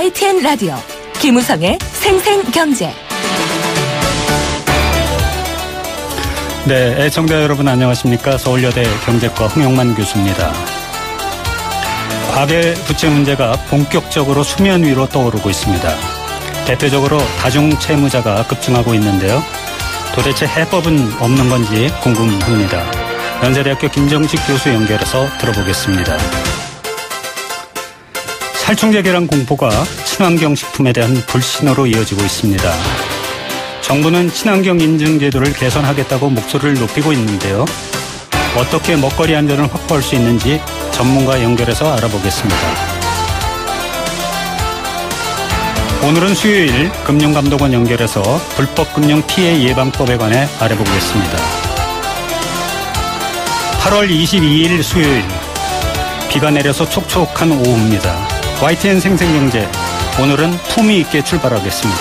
YTN 라디오 김우성의 생생경제. 네, 애청자 여러분 안녕하십니까? 서울여대 경제과 홍영만 교수입니다. 가계부채 문제가 본격적으로 수면 위로 떠오르고 있습니다. 대표적으로 다중채무자가 급증하고 있는데요. 도대체 해법은 없는 건지 궁금합니다. 연세대학교 김정식 교수 연결해서 들어보겠습니다. 살충제계란 공포가 친환경 식품에 대한 불신으로 이어지고 있습니다. 정부는 친환경 인증 제도를 개선하겠다고 목소리를 높이고 있는데요. 어떻게 먹거리 안전을 확보할 수 있는지 전문가 연결해서 알아보겠습니다. 오늘은 수요일 금융감독원 연결해서 불법금융 피해 예방법에 관해 알아보겠습니다. 8월 22일 수요일 비가 내려서 촉촉한 오후입니다. YTN 생생경제, 오늘은 품위 있게 출발하겠습니다.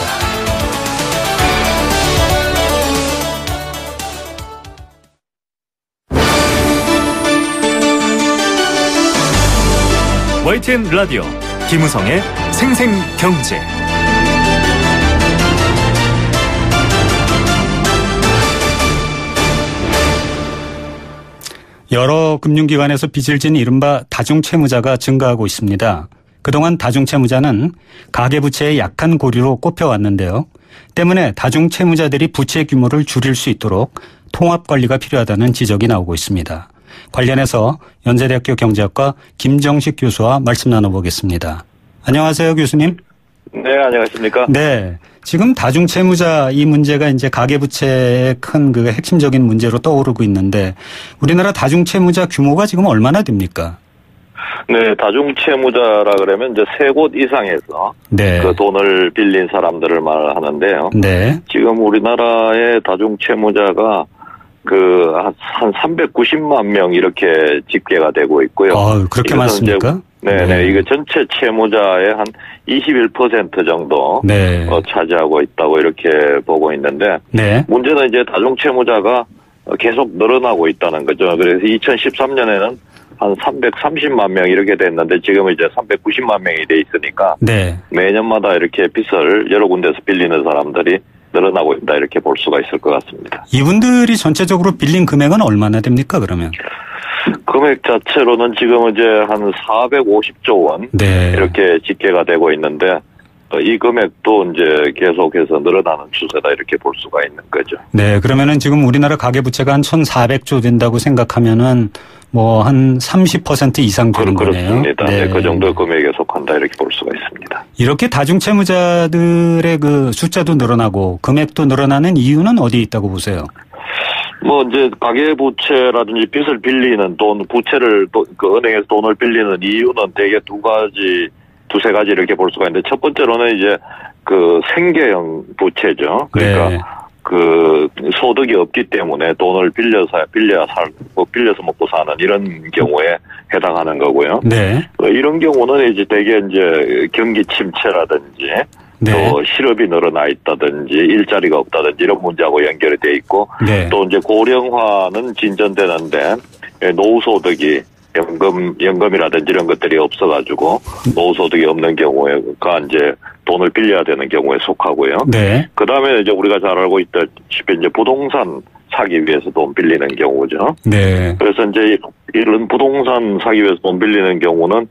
YTN 라디오 김우성의 생생경제. 여러 금융기관에서 빚을 진 이른바 다중채무자가 증가하고 있습니다. 그동안 다중채무자는 가계부채의 약한 고리로 꼽혀왔는데요. 때문에 다중채무자들이 부채 규모를 줄일 수 있도록 통합관리가 필요하다는 지적이 나오고 있습니다. 관련해서 연세대학교 경제학과 김정식 교수와 말씀 나눠보겠습니다. 안녕하세요, 교수님. 네, 안녕하십니까. 네. 지금 다중채무자 이 문제가 이제 가계부채의 큰 그 핵심적인 문제로 떠오르고 있는데 우리나라 다중채무자 규모가 지금 얼마나 됩니까? 네, 다중채무자라 그러면 이제 세 곳 이상에서 네. 그 돈을 빌린 사람들을 말하는데요. 네. 지금 우리나라의 다중채무자가 한 390만 명 이렇게 집계가 되고 있고요. 그렇게 많습니까? 네, 이거 전체 채무자의 한 21% 정도 네. 차지하고 있다고 이렇게 보고 있는데 네. 문제는 이제 다중채무자가 계속 늘어나고 있다는 거죠. 그래서 2013년에는 한 330만 명 이렇게 됐는데 지금은 이제 390만 명이 돼 있으니까 네. 매년마다 이렇게 빚을 여러 군데서 빌리는 사람들이 늘어나고 있다 이렇게 볼 수가 있을 것 같습니다. 이분들이 전체적으로 빌린 금액은 얼마나 됩니까, 그러면? 금액 자체로는 지금 이제 한 450조 원 네. 이렇게 집계가 되고 있는데 이 금액도 이제 계속해서 늘어나는 추세다 이렇게 볼 수가 있는 거죠. 네, 그러면은 지금 우리나라 가계부채가 한 1,400조 된다고 생각하면은 뭐 한 30% 이상 되는 거네요. 그렇습니다. 네. 그 정도 금액에 속한다 이렇게 볼 수가 있습니다. 이렇게 다중채무자들의 그 숫자도 늘어나고 금액도 늘어나는 이유는 어디에 있다고 보세요? 뭐 이제 가계부채라든지 빚을 빌리는 돈, 부채를 그 은행에서 돈을 빌리는 이유는 대개 두세 가지 이렇게 볼 수가 있는데 첫 번째로는 이제 그 생계형 부채죠. 그러니까 네. 그 소득이 없기 때문에 돈을 빌려서 먹고 사는 이런 경우에 해당하는 거고요. 네. 이런 경우는 이제 대개 이제 경기 침체라든지 네. 또 실업이 늘어나 있다든지 일자리가 없다든지 이런 문제하고 연결이 돼 있고 네. 또 이제 고령화는 진전되는데 노후소득이 연금이라든지 이런 것들이 없어가지고 노후소득이 없는 경우에가 이제 돈을 빌려야 되는 경우에 속하고요. 네. 그 다음에 이제 우리가 잘 알고 있다시피 이제 부동산 사기 위해서 돈 빌리는 경우죠. 네. 그래서 이제 이런 부동산 사기 위해서 돈 빌리는 경우는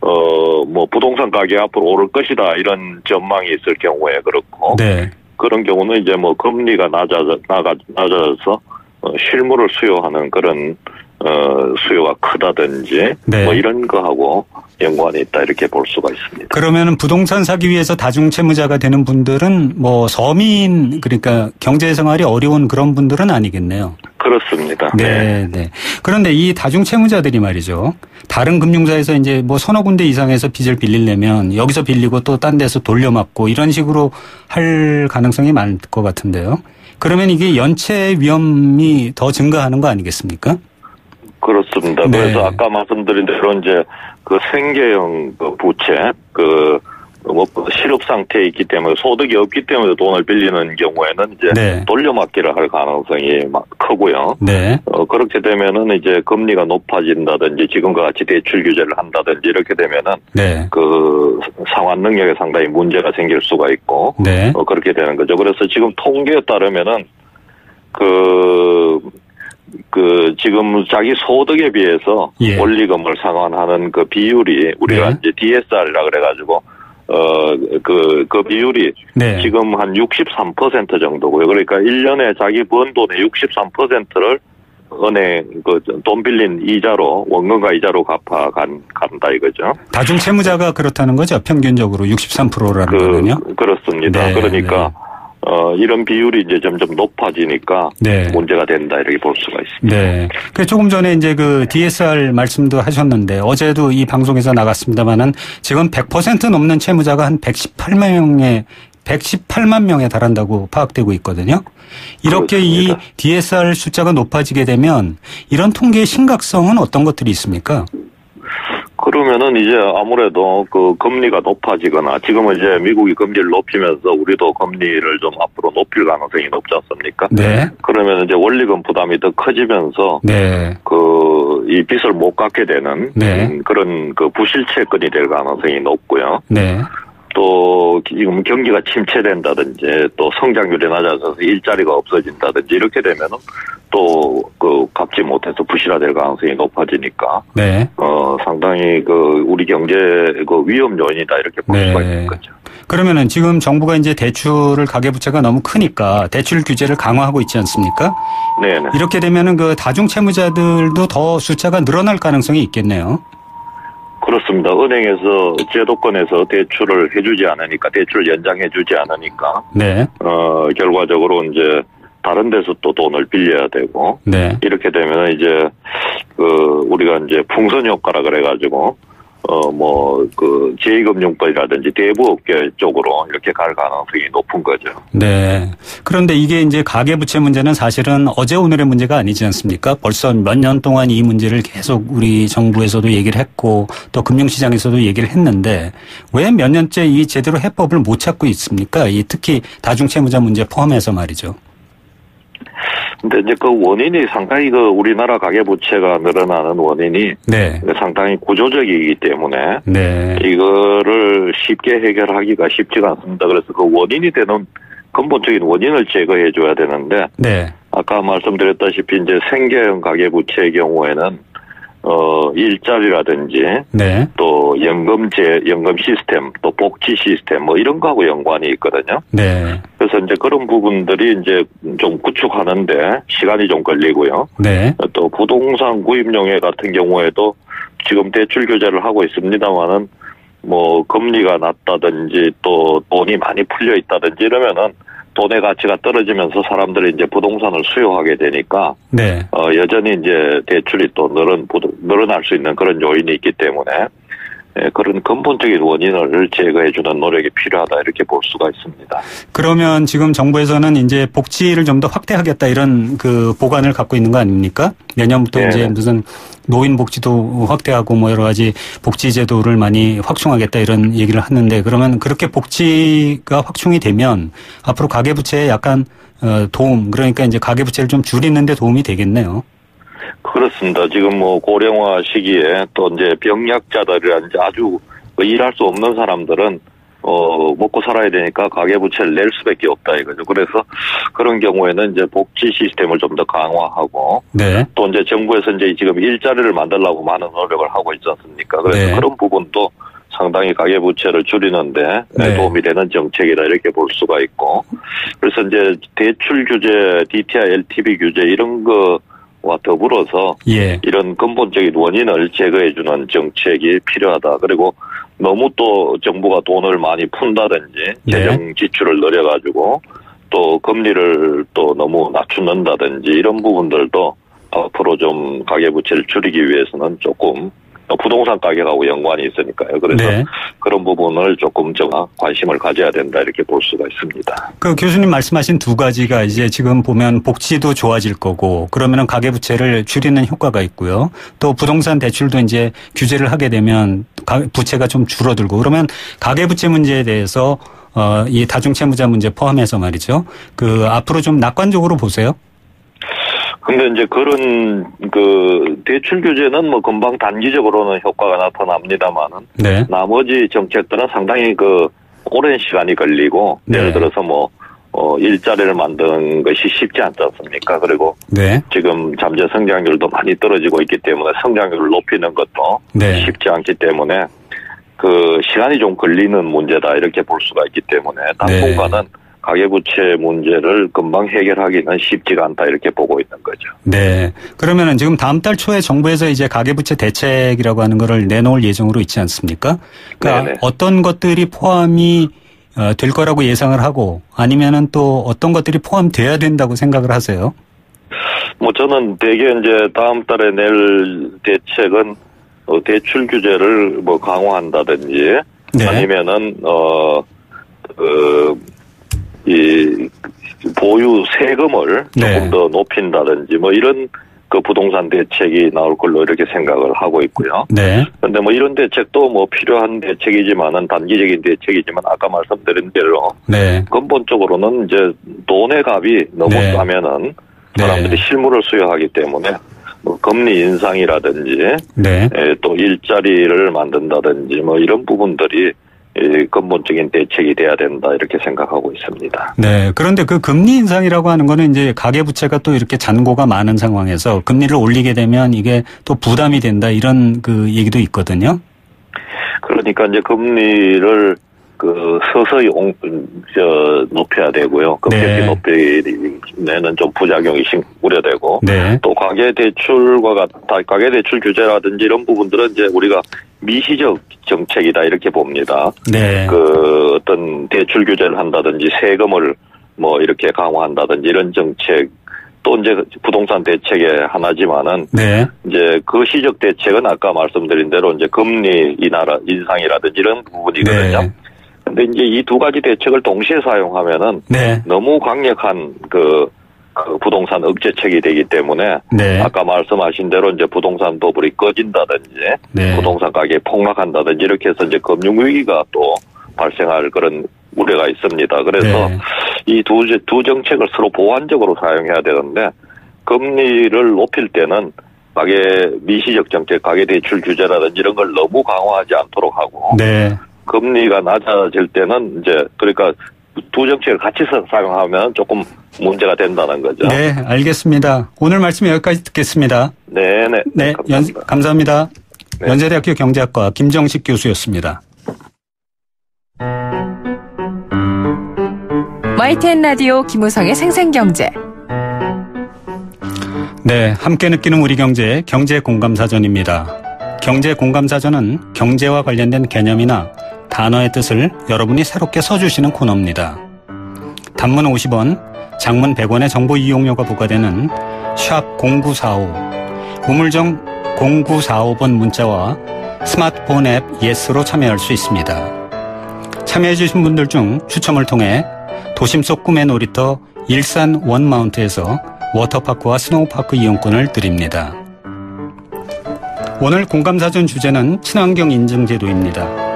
뭐 부동산 가격이 앞으로 오를 것이다 이런 전망이 있을 경우에 그렇고 네. 그런 경우는 이제 뭐 금리가 낮아져서 실물을 수요하는 그런 수요가 크다든지 네. 뭐 이런 거하고 연관이 있다 이렇게 볼 수가 있습니다. 그러면은 부동산 사기 위해서 다중채무자가 되는 분들은 뭐 서민 그러니까 경제 생활이 어려운 그런 분들은 아니겠네요. 그렇습니다. 네, 네. 그런데 이 다중채무자들이 말이죠. 다른 금융사에서 이제 뭐 서너 군데 이상에서 빚을 빌리려면 여기서 빌리고 또 딴 데서 돌려막고 이런 식으로 할 가능성이 많을 것 같은데요. 그러면 이게 연체 위험이 더 증가하는 거 아니겠습니까? 그렇습니다. 네. 그래서 아까 말씀드린 대로 이제 그 생계형 부채, 뭐 실업 상태에 있기 때문에 소득이 없기 때문에 돈을 빌리는 경우에는 이제 네. 돌려막기를 할 가능성이 크고요. 네. 그렇게 되면은 이제 금리가 높아진다든지 지금과 같이 대출 규제를 한다든지 이렇게 되면은 네. 그 상환 능력에 상당히 문제가 생길 수가 있고 네. 그렇게 되는 거죠. 그래서 지금 통계에 따르면은 지금 자기 소득에 비해서 예. 원리금을 상환하는 그 비율이 우리가 네. 이제 DSR이라 그래가지고 그 비율이 네. 지금 한 63% 정도고요. 그러니까 1년에 자기 번 돈의 63%를 은행 돈 빌린 이자로 원금과 이자로 간다 이거죠. 다중 채무자가 그렇다는 거죠. 평균적으로 63%라는 거는요. 그렇습니다. 네, 그러니까 네. 이런 비율이 이제 점점 높아지니까 네. 문제가 된다 이렇게 볼 수가 있습니다. 네. 그 조금 전에 이제 그 DSR 말씀도 하셨는데 어제도 이 방송에서 나갔습니다만은 지금 100% 넘는 채무자가 한 118만 명에 달한다고 파악되고 있거든요. 이렇게 그렇습니다. 이 DSR 숫자가 높아지게 되면 이런 통계의 심각성은 어떤 것들이 있습니까? 그러면은 이제 아무래도 그 금리가 높아지거나 지금은 이제 미국이 금리를 높이면서 우리도 금리를 좀 앞으로 높일 가능성이 높지 않습니까? 네. 그러면 이제 원리금 부담이 더 커지면서 네. 이 빚을 못 갚게 되는 네. 그런 그 부실채권이 될 가능성이 높고요. 네. 또 지금 경기가 침체된다든지 또 성장률이 낮아져서 일자리가 없어진다든지 이렇게 되면은 또 갚지 못해서 부실화될 가능성이 높아지니까 네. 상당히 우리 경제 위험 요인이다 이렇게 볼 수가 있는 거죠. 그러면은 지금 정부가 이제 대출을 가계부채가 너무 크니까 대출 규제를 강화하고 있지 않습니까? 네네. 이렇게 되면은 그 다중 채무자들도 더 숫자가 늘어날 가능성이 있겠네요. 그렇습니다. 은행에서 제도권에서 대출을 해주지 않으니까 대출 연장해주지 않으니까 네. 결과적으로 이제 다른 데서 또 돈을 빌려야 되고 네. 이렇게 되면 이제 우리가 이제 풍선 효과라 그래가지고 제2금융권이라든지 대부업계 쪽으로 이렇게 갈 가능성이 높은 거죠. 네. 그런데 이게 이제 가계부채 문제는 사실은 어제 오늘의 문제가 아니지 않습니까? 벌써 몇 년 동안 이 문제를 계속 우리 정부에서도 얘기를 했고 또 금융시장에서도 얘기를 했는데 왜 몇 년째 이 제대로 해법을 못 찾고 있습니까? 특히 다중채무자 문제 포함해서 말이죠. 근데 이제 그 원인이 상당히 우리나라 가계부채가 늘어나는 원인이 네. 상당히 구조적이기 때문에 네. 이거를 쉽게 해결하기가 쉽지가 않습니다. 그래서 그 원인이 되는 근본적인 원인을 제거해 줘야 되는데 네. 아까 말씀드렸다시피 이제 생계형 가계부채의 경우에는 일자리라든지 네. 또 연금 시스템 또 복지 시스템 이런 거하고 연관이 있거든요. 네. 그래서 이제 그런 부분들이 이제 좀 구축하는데 시간이 좀 걸리고요. 네. 또 부동산 구입용해 같은 경우에도 지금 대출 규제를 하고 있습니다만은 금리가 낮다든지 또 돈이 많이 풀려 있다든지 이러면은 돈의 가치가 떨어지면서 사람들이 이제 부동산을 수요하게 되니까 네. 여전히 이제 대출이 또 늘어날 수 있는 그런 요인이 있기 때문에 그런 근본적인 원인을 제거해주는 노력이 필요하다 이렇게 볼 수가 있습니다. 그러면 지금 정부에서는 이제 복지를 좀 더 확대하겠다 이런 그 보관을 갖고 있는 거 아닙니까? 내년부터 네. 이제 무슨 노인 복지도 확대하고 여러 가지 복지 제도를 많이 확충하겠다 이런 얘기를 하는데 그러면 그렇게 복지가 확충이 되면 앞으로 가계부채에 약간 도움 그러니까 이제 가계부채를 좀 줄이는 데 도움이 되겠네요. 그렇습니다. 지금 고령화 시기에 또 이제 병약자들이라든지 아주 일할 수 없는 사람들은 먹고 살아야 되니까 가계부채를 낼 수밖에 없다 이거죠. 그래서 그런 경우에는 이제 복지 시스템을 좀 더 강화하고 네. 또 이제 정부에서 이제 지금 일자리를 만들려고 많은 노력을 하고 있지 않습니까? 그래서 네. 그런 부분도 상당히 가계부채를 줄이는데 네. 도움이 되는 정책이다 이렇게 볼 수가 있고 그래서 이제 대출 규제, DTI, LTV 규제 이런 거와 더불어서 예. 이런 근본적인 원인을 제거해주는 정책이 필요하다. 그리고 너무 또 정부가 돈을 많이 푼다든지 재정 지출을 늘려가지고 또 금리를 또 너무 낮춘다든지 이런 부분들도 앞으로 좀 가계부채를 줄이기 위해서는 조금 부동산 가격하고 연관이 있으니까요. 그래서 네. 그런 부분을 조금 관심을 가져야 된다 이렇게 볼 수가 있습니다. 그 교수님 말씀하신 두 가지가 이제 지금 보면 복지도 좋아질 거고 그러면은 가계부채를 줄이는 효과가 있고요. 또 부동산 대출도 이제 규제를 하게 되면 부채가 좀 줄어들고 그러면 가계부채 문제에 대해서 이 다중채무자 문제 포함해서 말이죠. 그 앞으로 좀 낙관적으로 보세요. 근데 이제 그런 대출 규제는 뭐 금방 단기적으로는 효과가 나타납니다만은 네. 나머지 정책들은 상당히 오랜 시간이 걸리고 네. 예를 들어서 일자리를 만드는 것이 쉽지 않지 않습니까? 그리고 네. 지금 잠재 성장률도 많이 떨어지고 있기 때문에 성장률을 높이는 것도 네. 쉽지 않기 때문에 시간이 좀 걸리는 문제다 이렇게 볼 수가 있기 때문에 당분간은 가계부채 문제를 금방 해결하기는 쉽지가 않다 이렇게 보고 있는 거죠. 네. 그러면은 지금 다음 달 초에 정부에서 이제 가계부채 대책이라고 하는 거를 내놓을 예정으로 있지 않습니까? 그러니까 네네. 어떤 것들이 포함이 될 거라고 예상을 하고 아니면은 또 어떤 것들이 포함돼야 된다고 생각을 하세요? 저는 대개 이제 다음 달에 낼 대책은 대출 규제를 강화한다든지 네. 아니면은 이 보유 세금을 네. 조금 더 높인다든지 이런 부동산 대책이 나올 걸로 이렇게 생각을 하고 있고요. 네. 그런데 이런 대책도 필요한 대책이지만은 단기적인 대책이지만 아까 말씀드린 대로 네. 근본적으로는 이제 돈의 값이 너무 네. 싸면은 네. 사람들이 실물을 수요하기 때문에 금리 인상이라든지 네. 또 일자리를 만든다든지 이런 부분들이 근본적인 대책이 돼야 된다 이렇게 생각하고 있습니다. 네. 그런데 그 금리 인상이라고 하는 거는 이제 가계부채가 또 이렇게 잔고가 많은 상황에서 금리를 올리게 되면 이게 또 부담이 된다 이런 얘기도 있거든요. 그러니까 이제 금리를 서서히 높여야 되고요. 급격히 네. 높이면은 좀 부작용이 우려되고 네. 또 가계대출 규제라든지 이런 부분들은 이제 우리가 미시적 정책이다 이렇게 봅니다. 네. 어떤 대출 규제를 한다든지 세금을 이렇게 강화한다든지 이런 정책 또 이제 부동산 대책의 하나지만은 네. 이제 시적 대책은 아까 말씀드린 대로 이제 금리 인상이라든지 이런 부분이거든요. 네. 근데 이제 이 두 가지 대책을 동시에 사용하면은 네. 너무 강력한 부동산 억제책이 되기 때문에 네. 아까 말씀하신 대로 이제 부동산 버블이 꺼진다든지 네. 부동산 가격이 폭락한다든지 이렇게 해서 이제 금융 위기가 또 발생할 그런 우려가 있습니다. 그래서 네. 이 두 정책을 서로 보완적으로 사용해야 되는데 금리를 높일 때는 미시적 정책, 가계대출 규제라든지 이런 걸 너무 강화하지 않도록 하고 네. 금리가 낮아질 때는 이제 그러니까 두 정책을 같이 사용하면 조금 문제가 된다는 거죠. 네, 알겠습니다. 오늘 말씀 여기까지 듣겠습니다. 네네. 네, 감사합니다. 감사합니다. 네. 연세대학교 경제학과 김정식 교수였습니다. YTN 라디오 김우성의 생생경제. 네, 함께 느끼는 우리 경제, 경제공감사전입니다. 경제공감사전은 경제와 관련된 개념이나 단어의 뜻을 여러분이 새롭게 써주시는 코너입니다. 단문 50원, 장문 100원의 정보 이용료가 부과되는 샵 0945, 우물정 0945번 문자와 스마트폰 앱 예스로 참여할 수 있습니다. 참여해주신 분들 중 추첨을 통해 도심 속 꿈의 놀이터 일산 원마운트에서 워터파크와 스노우파크 이용권을 드립니다. 오늘 공감사전 주제는 친환경 인증제도입니다.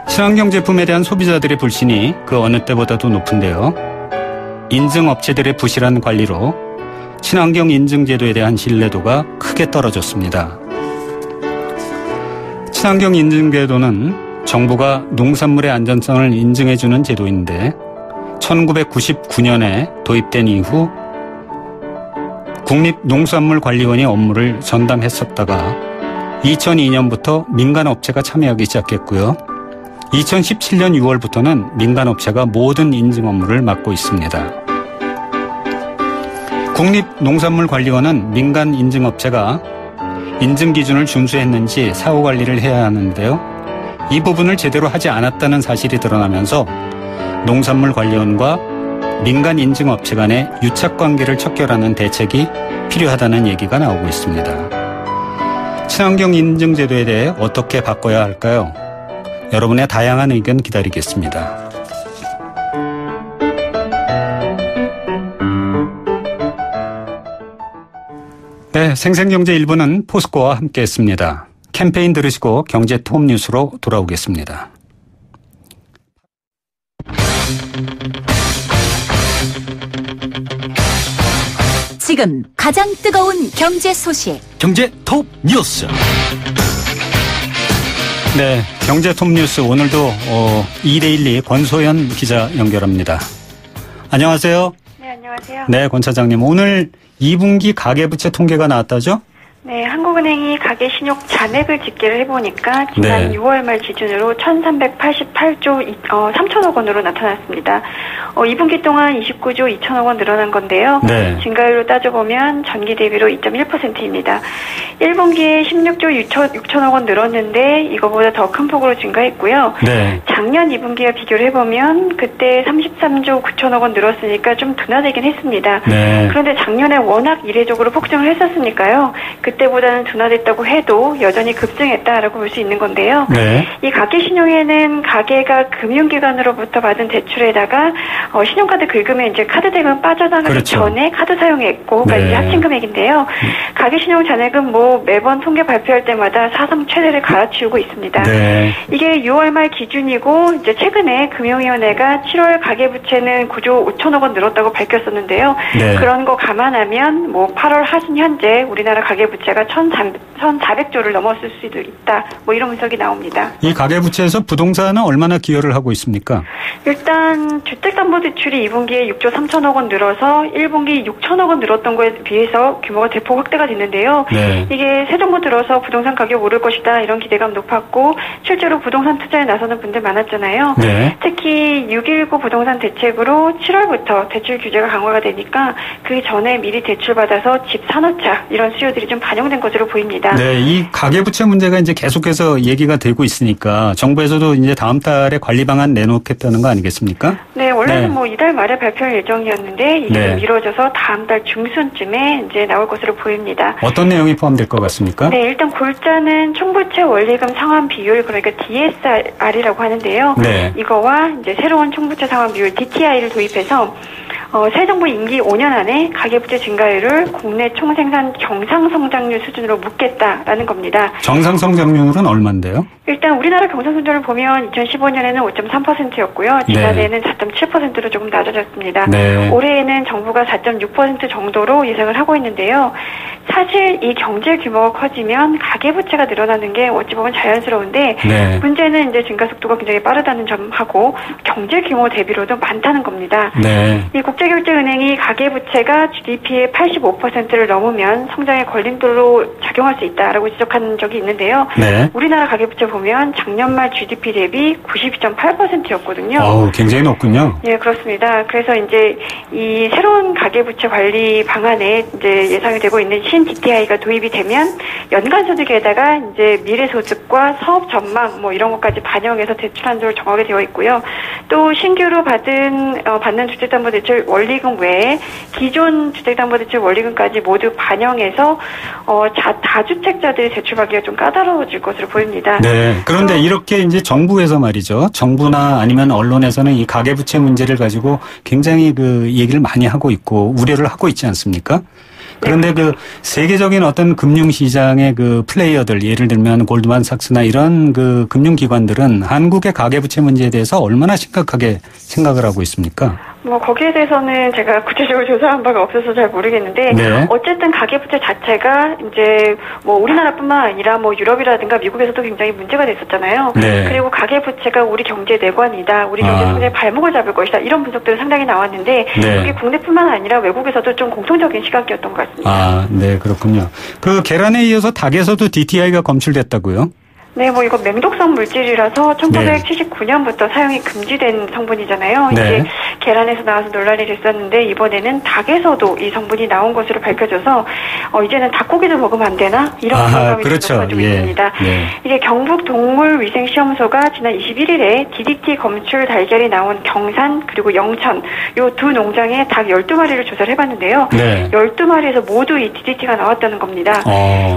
친환경 제품에 대한 소비자들의 불신이 그 어느 때보다도 높은데요. 인증업체들의 부실한 관리로 친환경 인증제도에 대한 신뢰도가 크게 떨어졌습니다. 친환경 인증제도는 정부가 농산물의 안전성을 인증해주는 제도인데 1999년에 도입된 이후 국립농산물관리원이 업무를 전담했었다가 2002년부터 민간업체가 참여하기 시작했고요. 2017년 6월부터는 민간업체가 모든 인증 업무를 맡고 있습니다. 국립농산물관리원은 민간 인증업체가 인증 기준을 준수했는지 사후 관리를 해야 하는데요. 이 부분을 제대로 하지 않았다는 사실이 드러나면서 농산물관리원과 민간 인증업체 간의 유착관계를 척결하는 대책이 필요하다는 얘기가 나오고 있습니다. 친환경 인증 제도에 대해 어떻게 바꿔야 할까요? 여러분의 다양한 의견 기다리겠습니다. 네, 생생경제 1부는 포스코와 함께했습니다. 캠페인 들으시고 경제 톱 뉴스로 돌아오겠습니다. 지금 가장 뜨거운 경제 소식. 경제 톱 뉴스. 네, 경제 톱 뉴스 오늘도 2대12 권소연 기자 연결합니다. 안녕하세요. 네, 안녕하세요. 네, 권 차장님. 오늘 2분기 가계부채 통계가 나왔다죠? 네, 한국은행이 가계신용 잔액을 집계를 해보니까 지난 네. 6월 말 기준으로 1,388조 3천억 원으로 나타났습니다. 2분기 동안 29조 2천억 원 늘어난 건데요. 네. 증가율로 따져보면 전기 대비로 2.1%입니다. 1분기에 16조 6천억 원 늘었는데 이거보다 더 큰 폭으로 증가했고요. 네. 작년 2분기와 비교를 해보면 그때 33조 9천억 원 늘었으니까 좀 둔화되긴 했습니다. 네. 그런데 작년에 워낙 이례적으로 폭증을 했었으니까요. 그때보다는 둔화됐다고 해도 여전히 급증했다라고 볼 수 있는 건데요. 네. 이 가계신용에는 가계가 금융기관으로부터 받은 대출에다가 신용카드 긁으면 이제 카드 대금 빠져나가기 그렇죠. 전에 카드 사용액고가 네. 이제 합친 금액인데요. 가계신용 잔액은 뭐 매번 통계 발표할 때마다 사상 최대를 갈아치우고 있습니다. 네. 이게 6월 말 기준이고 이제 최근에 금융위원회가 7월 가계부채는 9조 5천억 원 늘었다고 밝혔었는데요. 네. 그런 거 감안하면 뭐 8월 하순 현재 우리나라 가계부채가 1,400조를 넘었을 수도 있다. 뭐 이런 분석이 나옵니다. 이 가계부채에서 부동산은 얼마나 기여를 하고 있습니까? 일단 주택담보대출이 2분기에 6조 3천억 원 늘어서 1분기 6천억 원 늘었던 거에 비해서 규모가 대폭 확대가 됐는데요. 네. 이게 새 정부 들어서 부동산 가격 오를 것이다 이런 기대감 높았고 실제로 부동산 투자에 나서는 분들 많았잖아요. 네. 특히 6.19 부동산 대책으로 7월부터 대출 규제가 강화가 되니까 그 전에 미리 대출받아서 집 사놓자 이런 수요들이 좀 반영된 것으로 보입니다. 네, 이 가계부채 문제가 이제 계속해서 얘기가 되고 있으니까 정부에서도 이제 다음 달에 관리 방안 내놓겠다는 거 아니겠습니까? 네, 원래는 네. 뭐 이달 말에 발표할 예정이었는데 이게 네. 미뤄져서 다음 달 중순쯤에 이제 나올 것으로 보입니다. 어떤 내용이 포함될 것 같습니까? 네, 일단 골자는 총부채 원리금 상환 비율 그러니까 DSR이라고 하는데요. 네. 이거와 이제 새로운 총부채 상환 비율 DTI를 도입해서 새 정부 임기 5년 안에 가계부채 증가율을 국내 총생산 경상성장률 수준으로 묶겠다라는 겁니다. 정상성장률은 얼마인데요? 일단 우리나라 경상성장을 보면 2015년에는 5.3%였고요. 지난해에는 4.7%로 조금 낮아졌습니다. 네. 올해에는 정부가 4.6% 정도로 예상을 하고 있는데요. 사실 이 경제 규모가 커지면 가계부채가 늘어나는 게 어찌 보면 자연스러운데 네. 문제는 이제 증가 속도가 굉장히 빠르다는 점하고 경제 규모 대비로도 많다는 겁니다. 네. 이 국제결제은행이 가계부채가 GDP의 85%를 넘으면 성장의 걸림돌로 작용할 수 있다라고 지적한 적이 있는데요. 네. 우리나라 가계부채 보면 작년 말 GDP 대비 92.8%였거든요. 어우, 굉장히 높군요. 예, 그렇습니다. 그래서 이제 이 새로운 가계부채 관리 방안에 이제 예상이 되고 있는 신 DTI가 도입이 되면 연간 소득에다가 이제 미래 소득과 사업 전망 뭐 이런 것까지 반영해서 대출 한도를 정하게 되어 있고요. 또 신규로 받는 주택담보대출 원리금 외에 기존 주택담보대출 원리금까지 모두 반영해서 다주택자들이 대출받기가 좀 까다로워질 것으로 보입니다. 네. 그런데 이렇게 이제 정부에서 말이죠. 정부나 아니면 언론에서는 이 가계부채 문제를 가지고 굉장히 그 얘기를 많이 하고 있고 우려를 하고 있지 않습니까? 그런데 그 세계적인 어떤 금융시장의 그 플레이어들, 예를 들면 골드만삭스나 이런 그 금융기관들은 한국의 가계부채 문제에 대해서 얼마나 심각하게 생각을 하고 있습니까? 뭐 거기에 대해서는 제가 구체적으로 조사한 바가 없어서 잘 모르겠는데 네. 어쨌든 가계부채 자체가 이제 뭐 우리나라뿐만 아니라 뭐 유럽이라든가 미국에서도 굉장히 문제가 됐었잖아요. 네. 그리고 가계부채가 우리 경제 내관이다, 우리 경제 성장의 발목을 잡을 것이다 이런 분석들은 상당히 나왔는데 네. 그게 국내뿐만 아니라 외국에서도 좀 공통적인 시각이었던 것 같습니다. 아, 네, 그렇군요. 그 계란에 이어서 닭에서도 DTI가 검출됐다고요? 네, 뭐 이거 맹독성 물질이라서 1979년부터 사용이 금지된 성분이잖아요. 네. 이제 계란에서 나와서 논란이 됐었는데 이번에는 닭에서도 이 성분이 나온 것으로 밝혀져서 이제는 닭고기도 먹으면 안 되나? 이런 걱정이 그렇죠. 높아지고 예. 있습니다. 네. 이게 경북동물위생시험소가 지난 21일에 DDT 검출 달걀이 나온 경산 그리고 영천 요 두 농장에 닭 12마리를 조사를 해봤는데요. 네. 12마리에서 모두 이 DDT가 나왔다는 겁니다.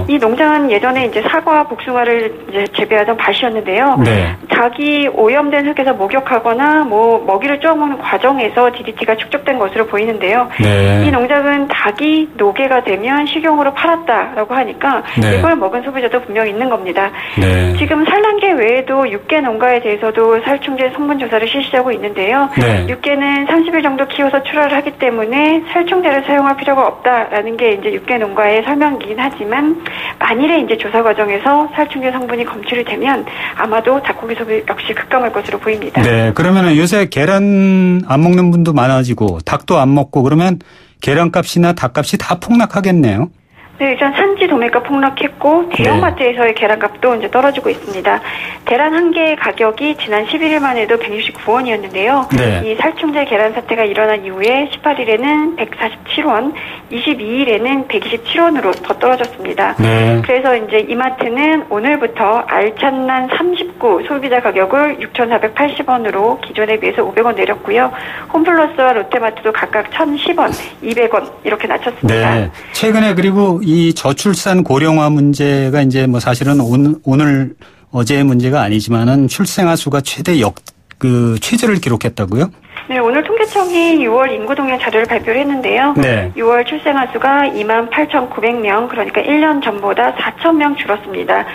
이 농장은 예전에 이제 사과, 복숭아를 이제 재배하던 밭이었는데요. 네. 닭이 오염된 흙에서 목욕하거나 뭐 먹이를 쪼아 먹는 과정에서 DDT가 축적된 것으로 보이는데요. 네. 이 농장은 닭이 노개가 되면 식용으로 팔았다라고 하니까 네. 이걸 먹은 소비자도 분명히 있는 겁니다. 네. 지금 산란계 외에도 육계 농가에 대해서도 살충제 성분 조사를 실시하고 있는데요. 네. 육계는 30일 정도 키워서 출하를 하기 때문에 살충제를 사용할 필요가 없다라는 게 이제 육계 농가의 설명이긴 하지만 만일에 이제 조사 과정에서 살충제 성분이 검출이 되면 아마도 닭고기 소비 역시 급감할 것으로 보입니다. 네. 그러면은 요새 계란 안 먹는 분도 많아지고 닭도 안 먹고 그러면 계란값이나 닭값이 다 폭락하겠네요. 네, 일단 산지 도매가 폭락했고 대형마트에서의 계란값도 이제 떨어지고 있습니다. 계란 한 개의 가격이 지난 11일만 해도 169원이었는데요. 네. 이 살충제 계란 사태가 일어난 이후에 18일에는 147원, 22일에는 127원으로 더 떨어졌습니다. 네. 그래서 이제 이마트는 오늘부터 알찬난 39 소비자 가격을 6,480원으로 기존에 비해서 500원 내렸고요. 홈플러스와 롯데마트도 각각 1,010원, 200원 이렇게 낮췄습니다. 네. 최근에 그리고 이 저출산 고령화 문제가 이제 뭐 사실은 오늘 어제의 문제가 아니지만은 출생아 수가 최저를 기록했다고요? 네, 오늘 통계청이 6월 인구동향 자료를 발표를 했는데요. 네. 6월 출생아 수가 28,900명, 그러니까 1년 전보다 4,000명 줄었습니다.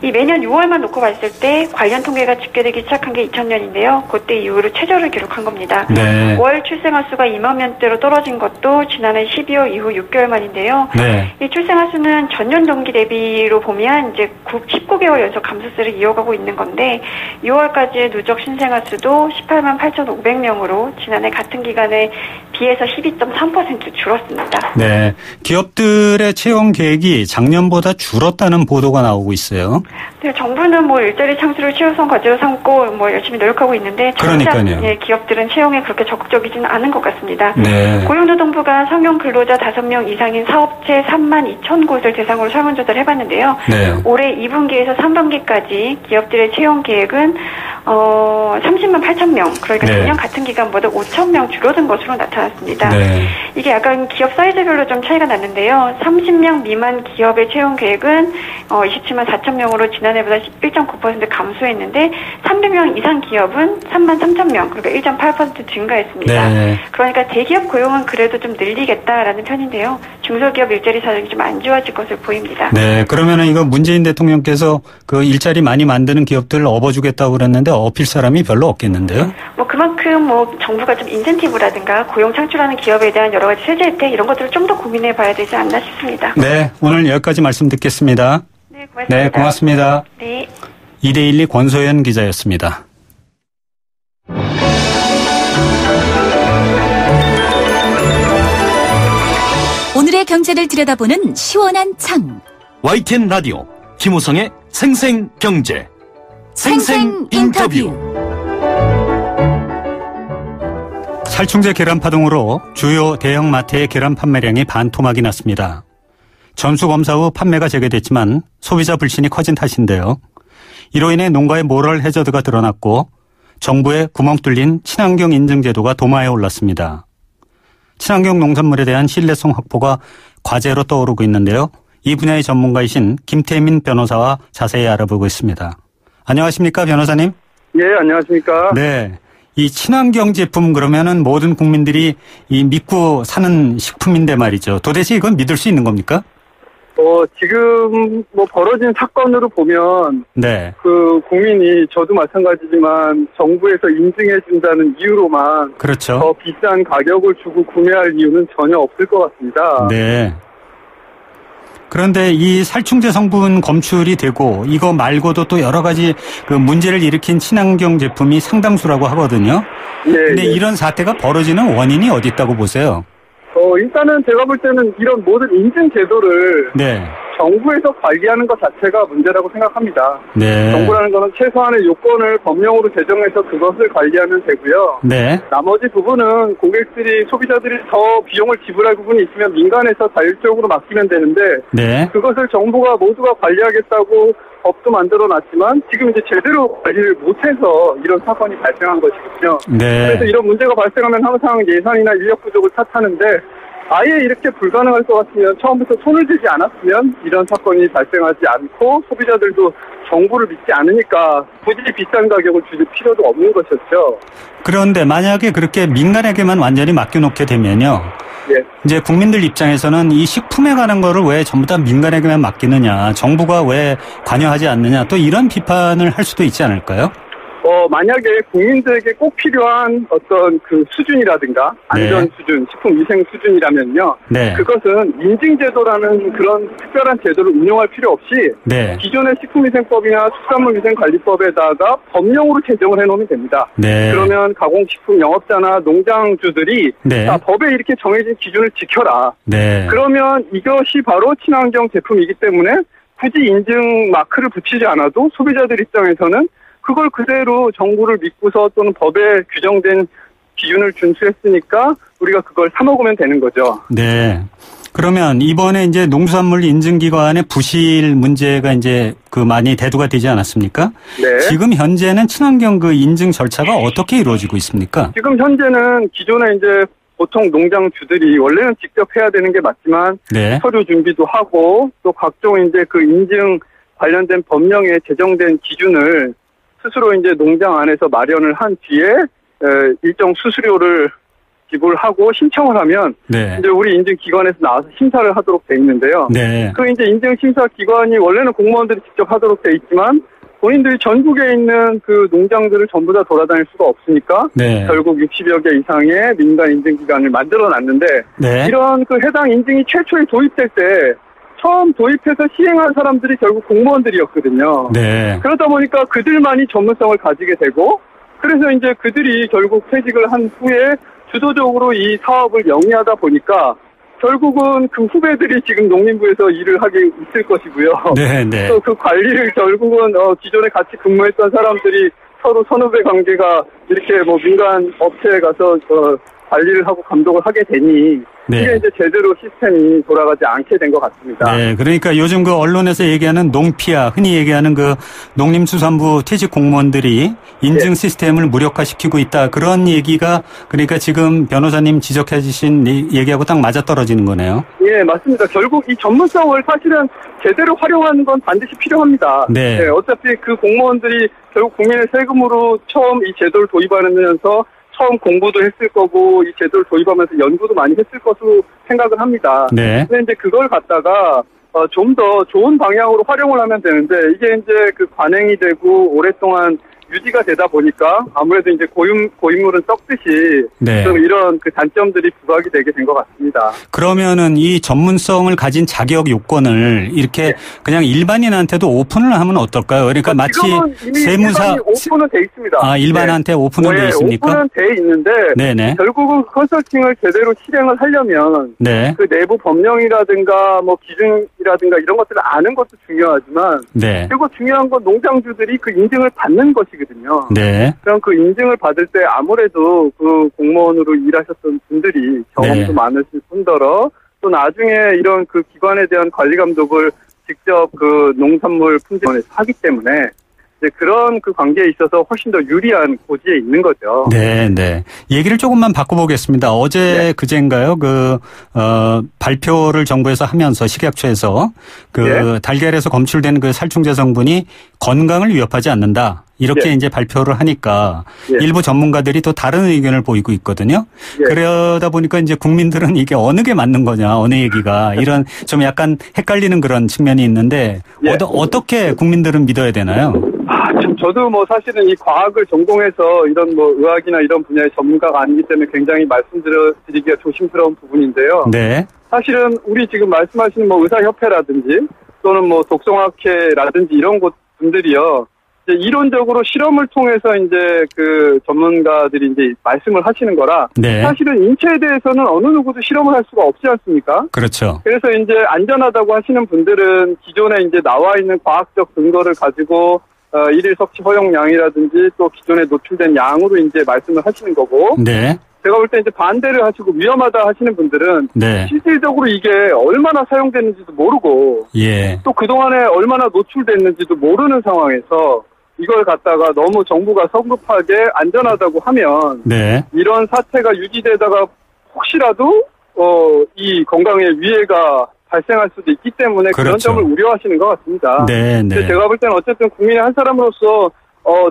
이 매년 6월만 놓고 봤을 때 관련 통계가 집계되기 시작한 게 2000년인데요. 그때 이후로 최저를 기록한 겁니다. 네. 월 출생아 수가 2만 명대로 떨어진 것도 지난해 12월 이후 6개월 만인데요. 네. 이 출생아 수는 전년 동기 대비로 보면 이제 19개월 연속 감소세를 이어가고 있는 건데 6월까지의 누적 신생아 수도 18만 8,500명으로 지난해 같은 기간에 비해서 12.3% 줄었습니다. 네. 기업들의 채용 계획이 작년보다 줄었다는 보도가 나오고 있어요. 네, 정부는 뭐 일자리 창출을 최우선 과제로 삼고 뭐 열심히 노력하고 있는데 그러니까요. 예, 기업들은 채용에 그렇게 적극적이지는 않은 것 같습니다. 네. 고용노동부가 성형 근로자 5명 이상인 사업체 3만 2천 곳을 대상으로 설문조사를 해봤는데요. 네. 올해 2분기에서 3분기까지 기업들의 채용 계획은 30만 8천 명, 그러니까 네. 작년 같은 기간보다 5천 명 줄어든 것으로 나타났습니다. 네. 이게 약간 기업 사이즈별로 좀 차이가 났는데요. 30명 미만 기업의 채용 계획은 27만 4천 명으로 지난해보다 1.9% 감소했는데 300명 이상 기업은 3만 3천 명, 그러니까 1.8% 증가했습니다. 네. 그러니까 대기업 고용은 그래도 좀 늘리겠다라는 편인데요. 중소기업 일자리 사정이 좀 안 좋아질 것으로 보입니다. 네. 그러면은 이거 문재인 대통령께서 그 일자리 많이 만드는 기업들을 업어주겠다고 그랬는데 업힐 사람이 별로 없겠는데요? 뭐 그만큼 뭐 정부가 좀 인센티브라든가 고용 창출하는 기업에 대한 여러 가지 세제 혜택 이런 것들을 좀 더 고민해 봐야 되지 않나 싶습니다. 네. 오늘 여기까지 말씀 듣겠습니다. 네, 고맙습니다. 네. 고맙습니다. 네. 2대12 권소연 기자였습니다. 오늘의 경제를 들여다보는 시원한 창. YTN 라디오 김우성의 생생경제 생생인터뷰. 살충제 계란 파동으로 주요 대형마트의 계란 판매량이 반토막이 났습니다. 전수검사 후 판매가 재개됐지만 소비자 불신이 커진 탓인데요. 이로 인해 농가의 모럴 해저드가 드러났고 정부의 구멍 뚫린 친환경 인증 제도가 도마에 올랐습니다. 친환경 농산물에 대한 신뢰성 확보가 과제로 떠오르고 있는데요. 이 분야의 전문가이신 김태민 변호사와 자세히 알아보고 있습니다. 안녕하십니까, 변호사님? 예, 안녕하십니까? 네. 이 친환경 제품 그러면은 모든 국민들이 이 믿고 사는 식품인데 말이죠. 도대체 이건 믿을 수 있는 겁니까? 지금 뭐 벌어진 사건으로 보면 네. 그 국민이 저도 마찬가지지만 정부에서 인증해 준다는 이유로만 그렇죠. 더 비싼 가격을 주고 구매할 이유는 전혀 없을 것 같습니다. 네. 그런데 이 살충제 성분 검출이 되고 이거 말고도 또 여러 가지 그 문제를 일으킨 친환경 제품이 상당수라고 하거든요. 예, 근데 예. 이런 사태가 벌어지는 원인이 어디 있다고 보세요? 일단은 제가 볼 때는 이런 모든 인증 제도를 네. 정부에서 관리하는 것 자체가 문제라고 생각합니다. 네. 정부라는 것은 최소한의 요건을 법령으로 제정해서 그것을 관리하면 되고요. 네. 나머지 부분은 고객들이, 소비자들이 더 비용을 지불할 부분이 있으면 민간에서 자율적으로 맡기면 되는데 네. 그것을 정부가 모두가 관리하겠다고 법도 만들어놨지만 지금 이제 제대로 관리를 못해서 이런 사건이 발생한 것이거든요. 네. 그래서 이런 문제가 발생하면 항상 예산이나 인력 부족을 탓하는데 아예 이렇게 불가능할 것 같으면 처음부터 손을 대지 않았으면 이런 사건이 발생하지 않고 소비자들도 정부를 믿지 않으니까 굳이 비싼 가격을 줄 필요도 없는 것이었죠. 그런데 만약에 그렇게 민간에게만 완전히 맡겨놓게 되면요. 예. 이제 국민들 입장에서는 이 식품에 관한 거를 왜 전부 다 민간에게만 맡기느냐, 정부가 왜 관여하지 않느냐, 또 이런 비판을 할 수도 있지 않을까요? 만약에 국민들에게 꼭 필요한 어떤 그 수준이라든가 안전 네. 수준, 식품 위생 수준이라면요. 네. 그것은 인증제도라는 그런 특별한 제도를 운용할 필요 없이 네. 기존의 식품위생법이나 축산물위생관리법에다가 법령으로 제정을 해놓으면 됩니다. 네. 그러면 가공식품 영업자나 농장주들이 네. 자, 법에 이렇게 정해진 기준을 지켜라. 네. 그러면 이것이 바로 친환경 제품이기 때문에 굳이 인증 마크를 붙이지 않아도 소비자들 입장에서는 그걸 그대로 정부를 믿고서 또는 법에 규정된 기준을 준수했으니까 우리가 그걸 사 먹으면 되는 거죠. 네. 그러면 이번에 이제 농수산물 인증기관의 부실 문제가 이제 그 많이 대두가 되지 않았습니까? 네. 지금 현재는 친환경 그 인증 절차가 어떻게 이루어지고 있습니까? 지금 현재는 기존에 이제 보통 농장주들이 원래는 직접 해야 되는 게 맞지만 네. 서류 준비도 하고 또 각종 이제 그 인증 관련된 법령에 제정된 기준을 스스로 이제 농장 안에서 마련을 한 뒤에 일정 수수료를 지불하고 신청을 하면 네. 이제 우리 인증기관에서 나와서 심사를 하도록 돼 있는데요. 네. 그 이제 인증심사기관이 원래는 공무원들이 직접 하도록 돼 있지만 본인들이 전국에 있는 그 농장들을 전부 다 돌아다닐 수가 없으니까 네. 결국 60여 개 이상의 민간 인증기관을 만들어 놨는데 네. 이런 그 해당 인증이 최초에 도입될 때 처음 도입해서 시행한 사람들이 결국 공무원들이었거든요. 네. 그러다 보니까 그들만이 전문성을 가지게 되고 그래서 이제 그들이 결국 퇴직을 한 후에 주도적으로 이 사업을 영위하다 보니까 결국은 그 후배들이 지금 농림부에서 일을 하게 있을 것이고요. 네. 네. 또 그 관리를 결국은 기존에 같이 근무했던 사람들이 서로 선후배 관계가 이렇게 뭐 민간 업체에 가서 관리를 하고 감독을 하게 되니 네. 이게 이제 제대로 시스템이 돌아가지 않게 된 것 같습니다. 네, 그러니까 요즘 그 언론에서 얘기하는 농피아, 흔히 얘기하는 그 농림수산부 퇴직 공무원들이 인증 시스템을 무력화시키고 있다. 그런 얘기가 그러니까 지금 변호사님 지적해 주신 얘기하고 딱 맞아떨어지는 거네요. 예, 맞습니다. 결국 이 전문성을 사실은 제대로 활용하는 건 반드시 필요합니다. 네. 네, 어차피 그 공무원들이 결국 국민의 세금으로 처음 이 제도를 도입하면서 처음 공부도 했을 거고 이 제도를 도입하면서 연구도 많이 했을 것으로 생각을 합니다. 네. 근데 이제 그걸 갖다가 좀 더 좋은 방향으로 활용을 하면 되는데 이게 이제 그 관행이 되고 오랫동안 유지가 되다 보니까 아무래도 이제 고인물은 썩듯이 네. 좀 이런 그 단점들이 부각이 되게 된 것 같습니다. 그러면은 이 전문성을 가진 자격 요건을 이렇게 그냥 일반인한테도 오픈을 하면 어떨까요? 그러니까 마치 지금은 이미 세무사 오픈은 돼 있습니다. 아, 일반한테 오픈은 돼 있습니까? 오픈은 돼 있는데 네네. 결국은 컨설팅을 제대로 실행을 하려면 네. 그 내부 법령이라든가 뭐 기준이라든가 이런 것들을 아는 것도 중요하지만 네. 그리고 중요한 건 농장주들이 그 인증을 받는 것이거든요. 네. 그럼 그 인증을 받을 때 아무래도 그 공무원으로 일하셨던 분들이 경험도 네. 많으실 뿐더러 또 나중에 이런 그 기관에 대한 관리 감독을 직접 그 농산물 품질원에서 하기 때문에 이제 그런 그 관계에 있어서 훨씬 더 유리한 고지에 있는 거죠. 네, 네. 얘기를 조금만 바꿔보겠습니다. 어제 네. 그제인가요? 발표를 정부에서 하면서 식약처에서 네. 달걀에서 검출된 그 살충제 성분이 건강을 위협하지 않는다. 이렇게 네. 이제 발표를 하니까 네. 일부 전문가들이 또 다른 의견을 보이고 있거든요. 네. 그러다 보니까 이제 국민들은 이게 어느 게 맞는 거냐, 어느 얘기가 이런 좀 약간 헷갈리는 그런 측면이 있는데 네. 어떻게 국민들은 믿어야 되나요? 저도 뭐 사실은 이 과학을 전공해서 이런 뭐 의학이나 이런 분야의 전문가가 아니기 때문에 굉장히 말씀드리기가 조심스러운 부분인데요. 네. 사실은 우리 지금 말씀하시는 뭐 의사협회라든지 또는 뭐 독성학회라든지 이런 곳 분들이요. 이제 이론적으로 실험을 통해서 이제 그 전문가들이 이제 말씀을 하시는 거라 네. 사실은 인체에 대해서는 어느 누구도 실험을 할 수가 없지 않습니까? 그렇죠. 그래서 이제 안전하다고 하시는 분들은 기존에 이제 나와 있는 과학적 근거를 가지고 일일 섭취 허용량이라든지 또 기존에 노출된 양으로 이제 말씀을 하시는 거고. 네. 제가 볼 때 이제 반대를 하시고 위험하다 하시는 분들은 네. 실질적으로 이게 얼마나 사용됐는지도 모르고 예. 또 그동안에 얼마나 노출됐는지도 모르는 상황에서 이걸 갖다가 너무 정부가 성급하게 안전하다고 하면 네. 이런 사태가 유지되다가 혹시라도 이 건강에 위해가 발생할 수도 있기 때문에 그렇죠. 그런 점을 우려하시는 것 같습니다. 네, 네. 제가 볼 때는 어쨌든 국민의 한 사람으로서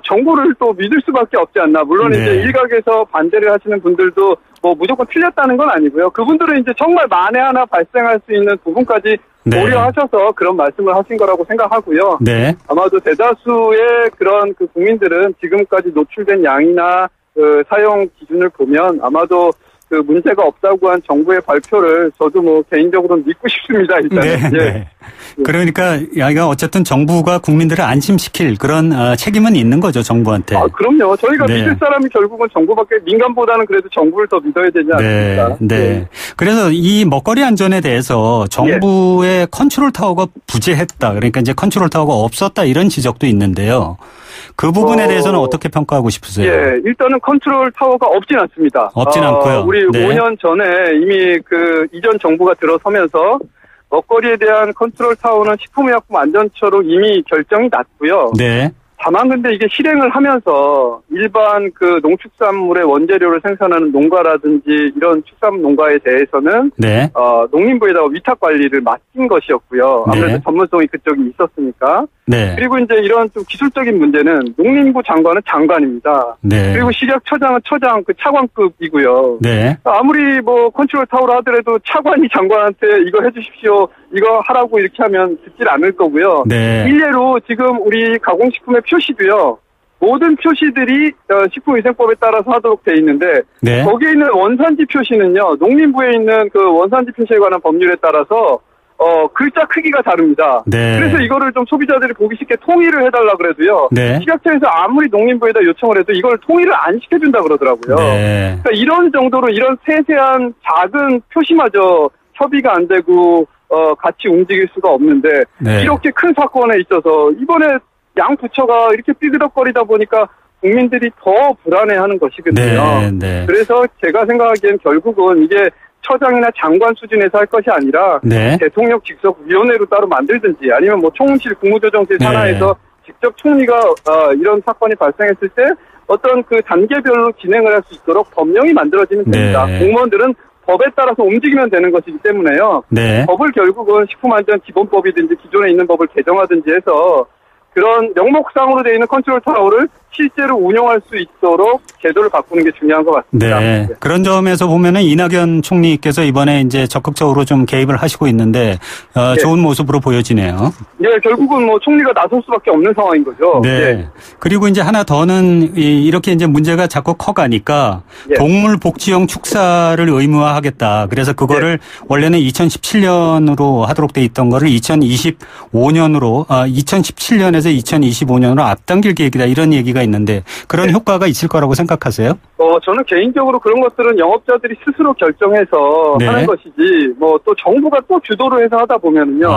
정부를 또 믿을 수밖에 없지 않나. 물론 네. 이제 일각에서 반대를 하시는 분들도 뭐 무조건 틀렸다는 건 아니고요. 그분들은 이제 정말 만에 하나 발생할 수 있는 부분까지 네. 고려하셔서 그런 말씀을 하신 거라고 생각하고요. 네. 아마도 대다수의 그런 그 국민들은 지금까지 노출된 양이나 그 사용 기준을 보면 아마도 그 문제가 없다고 한 정부의 발표를 저도 뭐 개인적으로는 믿고 싶습니다. 일단. 네, 예. 네. 그러니까 이거 어쨌든 정부가 국민들을 안심시킬 그런 책임은 있는 거죠, 정부한테. 그럼요. 저희가 네. 믿을 사람이 결국은 정부밖에 민간보다는 그래도 정부를 더 믿어야 되지 않습니까? 네. 그래서 이 먹거리 안전에 대해서 정부의 컨트롤 타워가 부재했다. 그러니까 이제 컨트롤 타워가 없었다 이런 지적도 있는데요. 그 부분에 대해서는 어떻게 평가하고 싶으세요? 예, 일단은 컨트롤 타워가 없진 않습니다. 없진 않고요. 우리 네. 5년 전에 이미 그 이전 정부가 들어서면서 먹거리에 대한 컨트롤 타워는 식품의약품 안전처로 이미 결정이 났고요. 네. 다만 근데 이게 실행을 하면서 일반 그 농축산물의 원재료를 생산하는 농가라든지 이런 축산 농가에 대해서는 네. 농림부에다가 위탁 관리를 맡긴 것이었고요. 아무래도 네. 전문성이 그쪽이 있었으니까. 네. 그리고 이제 이런 좀 기술적인 문제는 농림부 장관은 장관입니다. 네. 그리고 식약처장은 처장 그 차관급이고요. 네. 아무리 뭐 컨트롤 타워를 하더라도 차관이 장관한테 이거 해주십시오, 이거 하라고 이렇게 하면 듣질 않을 거고요. 네. 일례로 지금 우리 가공식품의 표시도요. 모든 표시들이 식품위생법에 따라서 하도록 돼 있는데 네. 거기에 있는 원산지 표시는요. 농림부에 있는 그 원산지 표시에 관한 법률에 따라서 글자 크기가 다릅니다. 네. 그래서 이거를 좀 소비자들이 보기 쉽게 통일을 해달라 그래도요. 네. 식약처에서 아무리 농림부에다 요청을 해도 이걸 통일을 안 시켜준다 그러더라고요. 네. 그러니까 이런 정도로 이런 세세한 작은 표시마저 협의가 안 되고 같이 움직일 수가 없는데 네. 이렇게 큰 사건에 있어서 이번에 양 부처가 이렇게 삐그덕거리다 보니까 국민들이 더 불안해하는 것이거든요. 네. 네. 그래서 제가 생각하기엔 결국은 이게 처장이나 장관 수준에서 할 것이 아니라 네. 대통령 직속 위원회로 따로 만들든지 아니면 뭐 총무실 국무조정실 산하에서 직접 총리가 이런 사건이 발생했을 때 어떤 그 단계별로 진행을 할 수 있도록 법령이 만들어지면 됩니다. 네. 공무원들은 법에 따라서 움직이면 되는 것이기 때문에요. 네. 법을 결국은 식품안전기본법이든지 기존에 있는 법을 개정하든지 해서 그런 명목상으로 되어 있는 컨트롤 타워를 실제로 운영할 수 있도록 제도를 바꾸는 게 중요한 것 같습니다. 네. 그런 점에서 보면은 이낙연 총리께서 이번에 이제 적극적으로 좀 개입을 하시고 있는데 좋은 모습으로 보여지네요. 네, 결국은 뭐 총리가 나설 수밖에 없는 상황인 거죠. 네. 네. 그리고 이제 하나 더는 이렇게 이제 문제가 자꾸 커가니까 동물 복지용 축사를 의무화하겠다. 그래서 그거를 원래는 2017년으로 하도록 돼 있던 거를 2025년으로 2017년에서 2025년으로 앞당길 계획이다. 이런 얘기가 있는데 그런 효과가 있을 거라고 생각하세요? 저는 개인적으로 그런 것들은 영업자들이 스스로 결정해서 하는 것이지, 뭐 또 정부가 또 주도를 해서 하다 보면은요,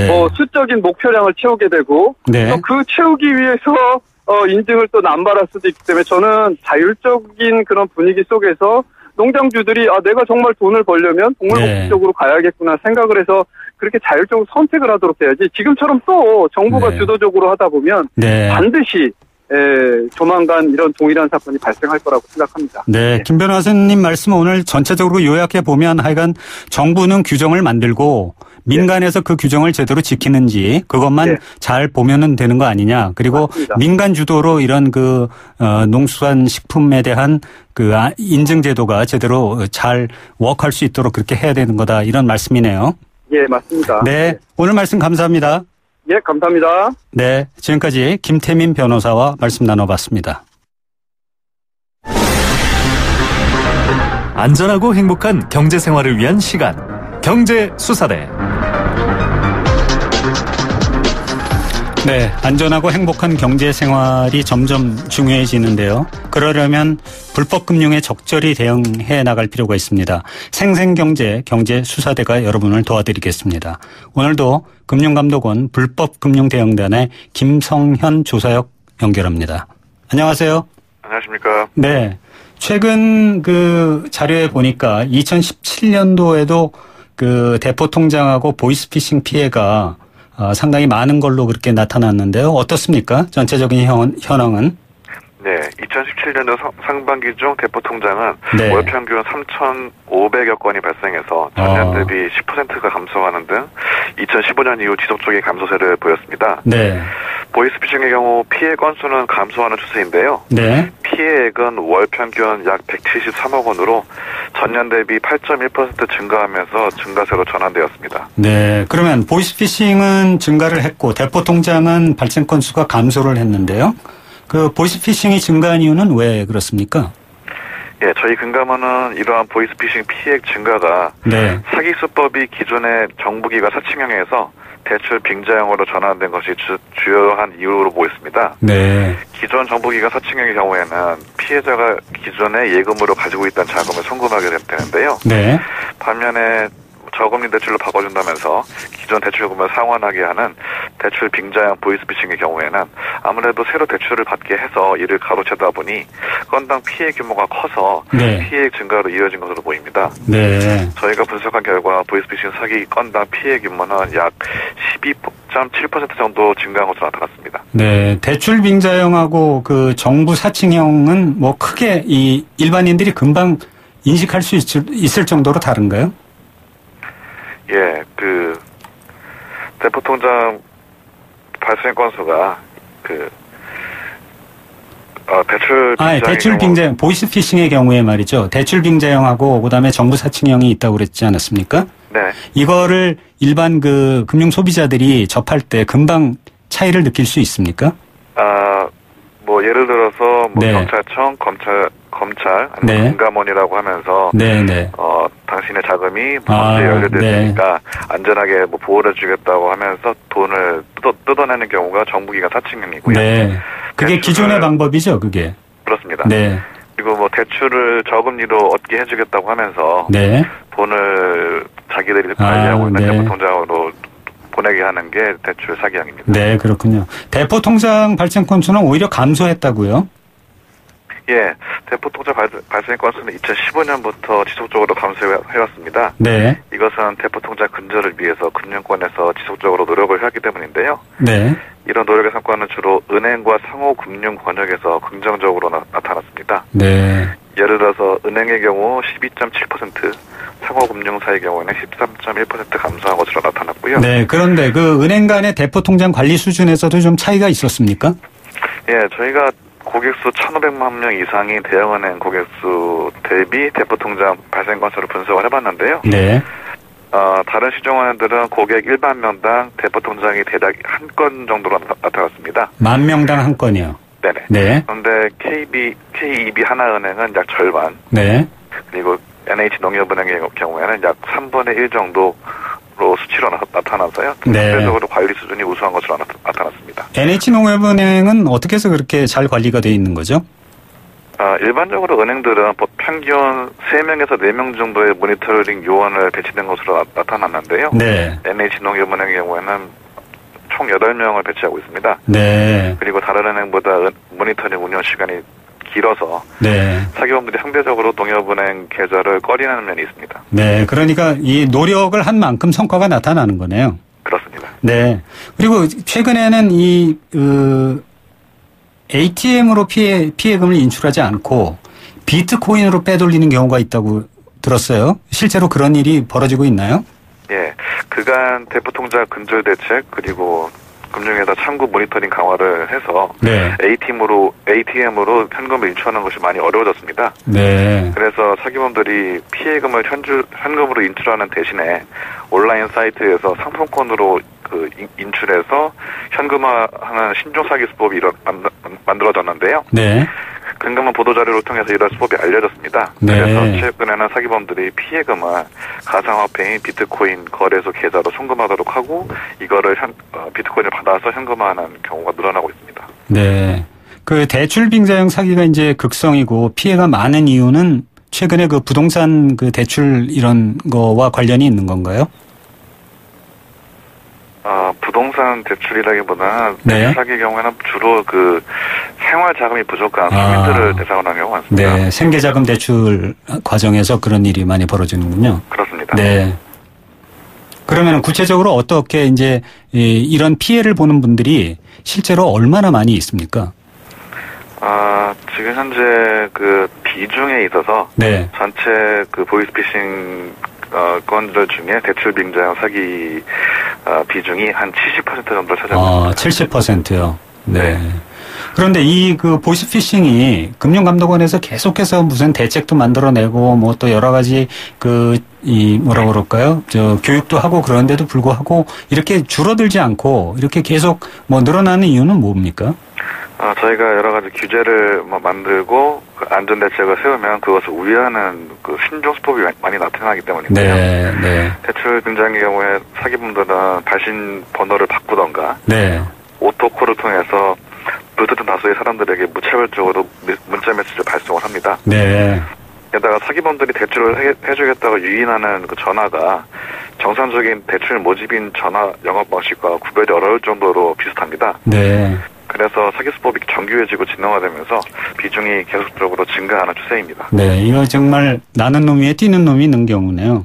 뭐 수적인 목표량을 채우게 되고, 또 그 채우기 위해서 인증을 또 남발할 수도 있기 때문에 저는 자율적인 그런 분위기 속에서 농장주들이 내가 정말 돈을 벌려면 동물복지 쪽으로 가야겠구나 생각을 해서 그렇게 자율적으로 선택을 하도록 해야지 지금처럼 또 정부가 주도적으로 하다 보면 반드시 조만간 이런 동일한 사건이 발생할 거라고 생각합니다. 네, 김 변호사님 말씀 오늘 전체적으로 요약해 보면 하여간 정부는 규정을 만들고 민간에서 그 규정을 제대로 지키는지 그것만 잘 보면은 되는 거 아니냐. 그리고 맞습니다. 민간 주도로 이런 그 농수산식품에 대한 그 인증 제도가 제대로 잘 워크할 수 있도록 그렇게 해야 되는 거다. 이런 말씀이네요. 예, 맞습니다. 네, 오늘 말씀 감사합니다. 예, 감사합니다. 네, 지금까지 김태민 변호사와 말씀 나눠봤습니다. 안전하고 행복한 경제 생활을 위한 시간, 경제수사대. 네, 안전하고 행복한 경제 생활이 점점 중요해지는데요. 그러려면 불법 금융에 적절히 대응해 나갈 필요가 있습니다. 생생경제 경제수사대가 여러분을 도와드리겠습니다. 오늘도 금융감독원 불법금융대응단의 김성현 조사역 연결합니다. 안녕하세요. 안녕하십니까. 네, 최근 그 자료에 보니까 2017년도에도 그 대포통장하고 보이스피싱 피해가 상당히 많은 걸로 그렇게 나타났는데요. 어떻습니까? 전체적인 현황은? 네, 2017년도 상반기 중 대포통장은 네. 월 평균 3,500여 건이 발생해서 전년 대비 10%가 감소하는 등 2015년 이후 지속적인 감소세를 보였습니다. 네. 보이스피싱의 경우 피해 건수는 감소하는 추세인데요. 네. 피해액은 월 평균 약 173억 원으로 전년 대비 8.1% 증가하면서 증가세로 전환되었습니다. 네. 그러면 보이스피싱은 증가를 했고 대포통장은 발생 건수가 감소를 했는데요. 그 보이스피싱이 증가한 이유는 왜 그렇습니까? 예, 저희 금감원은 이러한 보이스피싱 피해액 증가가 네. 사기 수법이 기존의 정부기관 사칭형에서 대출 빙자형으로 전환된 것이 주요한 이유로 보였습니다. 네. 기존 정부기관 사칭형의 경우에는 피해자가 기존에 예금으로 가지고 있던 자금을 송금하게 되는데요. 네. 반면에 저금리 대출로 바꿔준다면서 기존 대출금을 상환하게 하는 대출 빙자형 보이스피싱의 경우에는 아무래도 새로 대출을 받게 해서 이를 가로채다 보니 건당 피해 규모가 커서 네. 피해액 증가로 이어진 것으로 보입니다. 네. 저희가 분석한 결과 보이스피싱 사기 건당 피해 규모는 약 12.7% 정도 증가한 것으로 나타났습니다. 네. 대출 빙자형하고 그 정부 사칭형은 뭐 크게 이 일반인들이 금방 인식할 수 있을 정도로 다른가요? 예, 그 대포통장 발생 건수가 대출 빙자형 보이스피싱의 경우에 말이죠. 대출 빙자형하고 그다음에 정부 사칭형이 있다고 그랬지 않았습니까? 네. 이거를 일반 그 금융 소비자들이 접할 때 금방 차이를 느낄 수 있습니까? 뭐 예를 들어서 뭐 네. 경찰청, 검찰 아니면 네. 금감원이라고 하면서 네. 당신의 자금이 언제 연루될 테니까 안전하게 뭐 보호를 주겠다고 하면서 돈을 뜯어내는 경우가 정부기관 사칭형이고요. 네. 그게 기존의 방법이죠, 그게. 그렇습니다. 네. 그리고 뭐 대출을 저금리로 얻게 해주겠다고 하면서 네. 돈을 자기들이 관리하고 있는 대포통장으로 보내게 하는 게 대출 사기형입니다. 네, 그렇군요. 대포통장 발생 건수는 오히려 감소했다고요? 예, 대포통장 발생 건수는 2015년부터 지속적으로 감소해왔습니다. 네. 이것은 대포통장 근절을 위해서 금융권에서 지속적으로 노력을 해왔기 때문인데요. 네. 이런 노력의 성과는 주로 은행과 상호금융 권역에서 긍정적으로 나타났습니다. 네. 예를 들어서 은행의 경우 12.7%, 상호금융사의 경우에는 13.1% 감소한 것으로 나타났고요. 네, 그런데 그 은행 간의 대포통장 관리 수준에서도 좀 차이가 있었습니까? 예, 저희가 고객수 1,500만 명 이상이 대형은행 고객수 대비 대포통장 발생 건수를 분석을 해봤는데요. 네. 다른 시중은행들은 고객 1만 명당 대포통장이 대략 한 건 정도로 나타났습니다. 10,000명당 한 건이요? 네네. 네. 그런데 KEB 하나은행은 약 절반. 네. 그리고 NH농협은행의 경우에는 약 3분의 1 정도로 수치로 나타나서요. 네. 상대적으로 관리 수준이 우수한 것으로 나타났습니다. NH농협은행은 어떻게 해서 그렇게 잘 관리가 되어 있는 거죠? 일반적으로 은행들은 평균 3명에서 4명 정도의 모니터링 요원을 배치된 것으로 나타났는데요. 네. NH농협은행의 경우에는 총 8명을 배치하고 있습니다. 네. 그리고 다른 은행보다 모니터링 운영 시간이 길어서 네. 사기범들이 상대적으로 농협은행 계좌를 꺼리는 면이 있습니다. 네. 그러니까 이 노력을 한 만큼 성과가 나타나는 거네요. 그렇습니다. 네. 그리고 최근에는 이 ATM으로 피해금을 인출하지 않고 비트코인으로 빼돌리는 경우가 있다고 들었어요. 실제로 그런 일이 벌어지고 있나요? 예. 그간 대포통장 근절 대책 그리고 금융회사 참고 모니터링 강화를 해서 네. ATM으로 현금을 인출하는 것이 많이 어려워졌습니다. 네. 그래서 사기범들이 피해금을 현금으로 인출하는 대신에 온라인 사이트에서 상품권으로 인출해서 현금화하는 신종 사기 수법이 만들어졌는데요. 네. 금감원 보도자료를 통해서 이런 수법이 알려졌습니다. 네. 그래서 최근에는 사기범들이 피해금을 가상화폐인 비트코인 거래소 계좌로 송금하도록 하고 이거를 비트코인을 받아서 현금화하는 경우가 늘어나고 있습니다. 네. 그 대출 빙자형 사기가 이제 극성이고 피해가 많은 이유는 최근에 그 부동산 그 대출 이런 거와 관련이 있는 건가요? 부동산 대출이라기보다는 네. 사기 경우에는 주로 그 생활 자금이 부족한 서민들을 대상으로 하는 경우가 많습니다. 네, 생계자금 대출 과정에서 그런 일이 많이 벌어지는군요. 그렇습니다. 네. 그러면 구체적으로 어떻게 이제 이런 피해를 보는 분들이 실제로 얼마나 많이 있습니까? 지금 현재 그 비중에 있어서 네. 전체 그 보이스피싱 건들 중에 대출 빙자형 사기 비중이 한 70% 정도를 차지합니다. 70%요. 네. 그런데 이 그 보이스피싱이 금융감독원에서 계속해서 무슨 대책도 만들어내고 뭐 또 여러 가지 뭐라 그럴까요? 교육도 하고 그런데도 불구하고 이렇게 줄어들지 않고 이렇게 계속 뭐 늘어나는 이유는 뭡니까? 저희가 여러 가지 규제를 만들고 안전 대책을 세우면 그것을 우회하는 그 신종 수법이 많이 나타나기 때문인데요. 네, 네. 대출 빙자형의 경우에 사기범들은 발신 번호를 바꾸던가, 네. 오토콜을 통해서 불특정 다수의 사람들에게 무차별적으로 문자 메시지를 발송을 합니다. 네. 게다가 사기범들이 대출을 해주겠다고 유인하는 그 전화가 정상적인 대출 모집인 전화 영업 방식과 구별이 어려울 정도로 비슷합니다. 네. 그래서 사기 수법이 정교해지고 진화되면서 비중이 계속적으로 증가하는 추세입니다. 네, 이거 정말 나는 놈 위에 뛰는 놈이 있는 경우네요.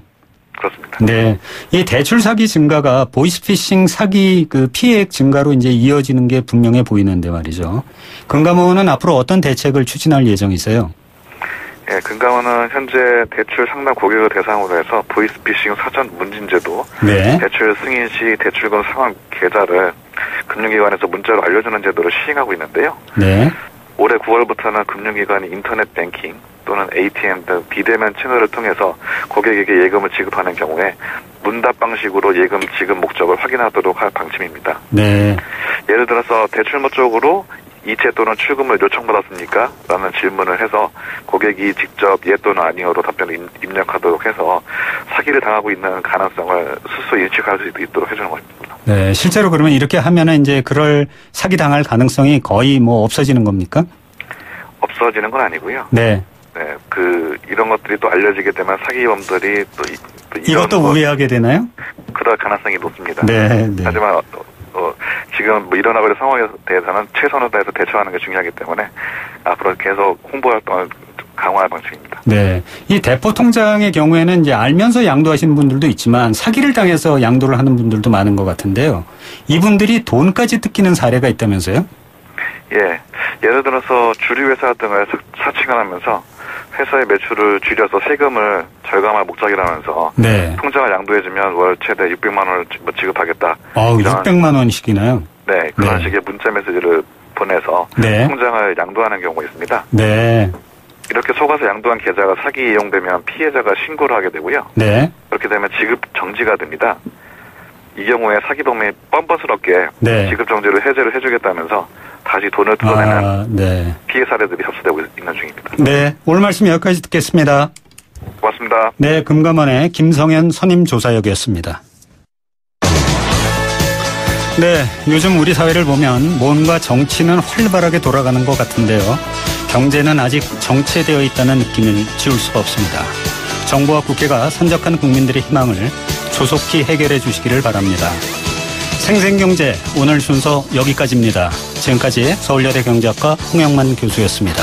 그렇습니다. 네, 이 대출 사기 증가가 보이스피싱 사기 그 피해액 증가로 이제 이어지는 게 분명해 보이는데 말이죠. 금감원은 앞으로 어떤 대책을 추진할 예정이세요? 예, 금감원은 현재 대출 상담 고객을 대상으로 해서 보이스피싱 사전 문진제도, 네. 대출 승인 시 대출금 상환 계좌를 금융기관에서 문자로 알려주는 제도를 시행하고 있는데요. 네. 올해 9월부터는 금융기관이 인터넷 뱅킹 또는 ATM 등 비대면 채널을 통해서 고객에게 예금을 지급하는 경우에 문답 방식으로 예금 지급 목적을 확인하도록 할 방침입니다. 네. 예를 들어서 대출 목적으로 이체 또는 출금을 요청받았습니까? 라는 질문을 해서 고객이 직접 예 또는 아니오로 답변을 입력하도록 해서 사기를 당하고 있는 가능성을 스스로 인식할 수 있도록 해주는 것입니다. 네, 실제로 그러면 이렇게 하면은 이제 그럴 사기 당할 가능성이 거의 뭐 없어지는 겁니까? 없어지는 건 아니고요. 네. 네, 이런 것들이 또 알려지게 되면 사기범들이 또 이것도 우회하게 되나요? 그럴 가능성이 높습니다. 네, 네. 하지만 지금 뭐 일어나고 있는 상황에 대해서는 최선을 다해서 대처하는 게 중요하기 때문에 앞으로 계속 홍보 활동을 강화할 방침입니다. 네. 이 대포 통장의 경우에는 이제 알면서 양도하시는 분들도 있지만 사기를 당해서 양도를 하는 분들도 많은 것 같은데요. 이분들이 돈까지 뜯기는 사례가 있다면서요? 예. 예를 들어서 주류회사 등을 사칭을 하면서 회사의 매출을 줄여서 세금을 절감할 목적이라면서 네. 통장을 양도해주면 월 최대 600만 원을 지급하겠다. 600만 원씩이나요? 네. 그런 네. 식의 문자 메시지를 보내서 네. 통장을 양도하는 경우가 있습니다. 네. 이렇게 속아서 양도한 계좌가 사기에 이용되면 피해자가 신고를 하게 되고요. 네. 그렇게 되면 지급 정지가 됩니다. 이 경우에 사기범이 뻔뻔스럽게 네. 지급 정지를 해제를 해주겠다면서 다시 돈을 뜯어내는 네. 피해 사례들이 접수되고 있는 중입니다. 네. 오늘 말씀 여기까지 듣겠습니다. 고맙습니다. 네. 금감원의 김성현 선임조사역이었습니다. 네. 요즘 우리 사회를 보면 뭔가 정치는 활발하게 돌아가는 것 같은데요. 경제는 아직 정체되어 있다는 느낌을 지울 수가 없습니다. 정부와 국회가 선적한 국민들의 희망을 조속히 해결해 주시기를 바랍니다. 생생경제 오늘 순서 여기까지입니다. 지금까지 서울여대 경제학과 홍영만 교수였습니다.